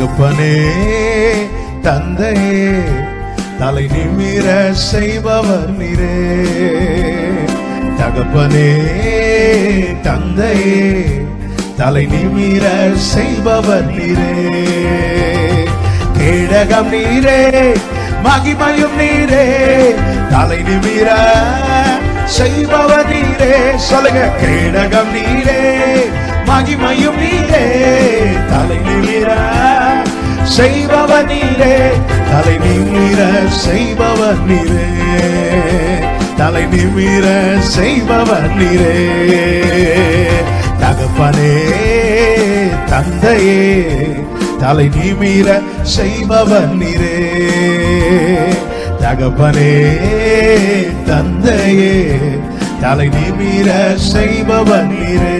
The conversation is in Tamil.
தகப்பனே தந்தையே தலை நிமிர செய்பவர் நீரே. தகப்பனே தந்தையே தலை நிமிர செய்பவர் நீரே. கேடகம் நீரே மகிமையும் நீரே தலை நிமிர செய்பவர் நீரே. சொல்லுங்க, கேடகம் நீரே மகிமையும் நீரே தலை நிமிர செய்பவர் நீரே. தலை நிமிர செய்பவர் நீரே. தலை நிமிர செய்பவர் நீரே. தகப்பனே தந்தையே தலை நிமிர செய்பவர் நீரே. தகப்பனே தந்தையே தலை நிமிர செய்பவர் நீரே.